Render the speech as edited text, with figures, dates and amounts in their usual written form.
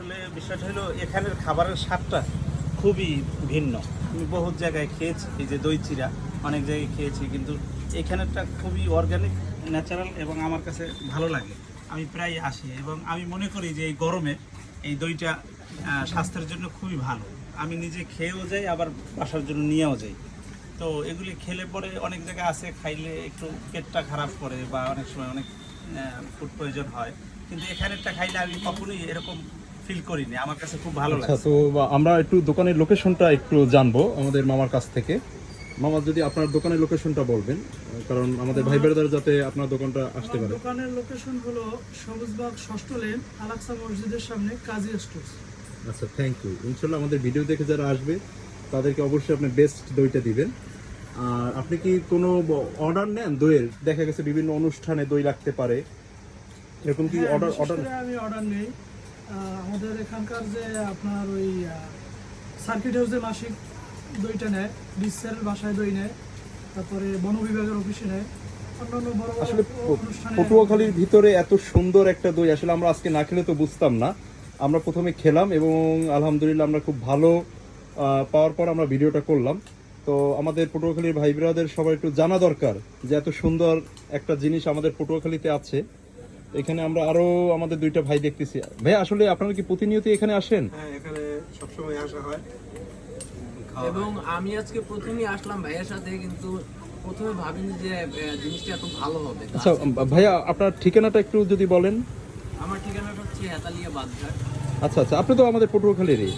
আসলে বিষয়টা হলো এখানের খাবারের স্বাদটা খুবই ভিন্ন। আমি বহুত জায়গায় খেয়েছি, এই যে দই চিড়া অনেক জায়গায় খেয়েছি, কিন্তু এখানেরটা খুবই অর্গানিক, ন্যাচারাল এবং আমার কাছে ভালো লাগে। আমি প্রায় আসি এবং আমি মনে করি যে এই গরমে এই দইটা স্বাস্থ্যের জন্য খুবই ভালো। আমি নিজে খেয়েও যাই, আবার বাসার জন্য নিয়েও যাই। তো এগুলি খেলে পরে অনেক জায়গায় আছে খাইলে একটু পেটটা খারাপ করে বা অনেক সময় অনেক ফুড প্রয়োজন হয়, কিন্তু এখানেরটা খাইলে আমি কখনোই এরকম ফিল করিনি। আমার কাছে খুব ভালো আচ্ছা, লাগে। তো আমরা একটু দোকানের লোকেশনটা একটু জানবো আমাদের মামার কাছ থেকে। মামা, যদি আপনার দোকানের লোকেশনটা বলবেন, কারণ আমাদের ভাই বোনেরা যাতে আপনার দোকানটা আসতে আমার পারে। দোকানের লোকেশন হলো সবুজবাগ 6ষ্ঠ লেন, আলাক্সা মসজিদের সামনে, কাজী স্টোর্স। আচ্ছা, থ্যাংক ইউ। ইনশাল্লাহ আমাদের ভিডিও দেখে যারা আসবে তাদেরকে অবশ্যই আপনি বেস্ট দইটা দিবেন। আর আপনি কি কোনো অর্ডার নেন দইয়ের? দেখা গেছে বিভিন্ন অনুষ্ঠানে দই লাগতে পারে, এরকম কি হ্যাঁ, অর্ডার বিশেষ অর্ডার? করে আমি অর্ডার নেই। আমাদের এখানকার যে আপনার ওই সার্কিট হাউসে মাসিক দইটা নেয়, ডিসেল বাসায় দই নেয়, তারপরে বন বিভাগের অফিসে নেয়, অন্যান্য বড় বড় আসলে অনুষ্ঠানে। পটুয়াখালীর ভিতরে এত সুন্দর একটা দই আসলে আমরা আজকে না খেলে তো বুঝতাম না। আমরা প্রথমে খেলাম এবং আলহামদুলিল্লাহ আমরা খুব ভালো পাওয়ার পর আমরা ভিডিওটা করলাম। তো আমাদের পটুয়াখালীর ভাই ব্রাদার সবাই একটু জানা দরকার যে এত সুন্দর একটা জিনিস আমাদের পটুয়াখালীতে আছে। এখানে আমরা আরো আমাদের দুইটা ভাই দেখতেছি। ভাই, আসলে আপনারা কি প্রতিনিয়ত এখানে আসেন? হ্যাঁ, এখানে সবসময় আসা হয় এবং আমি আজকে প্রথমেই আসলাম ভাইয়ের সাথে, কিন্তু প্রথমে ভাবিনি যে জিনিসটা এত ভালো হবে। আচ্ছা ভাইয়া, আপনার ঠিকানাটা একটু যদি বলেন। আমার ঠিকানাটা হচ্ছে হেতালিয়া বাদঘাট। আচ্ছা আচ্ছা, আপনি তো আমাদের পটুয়াখালীরই।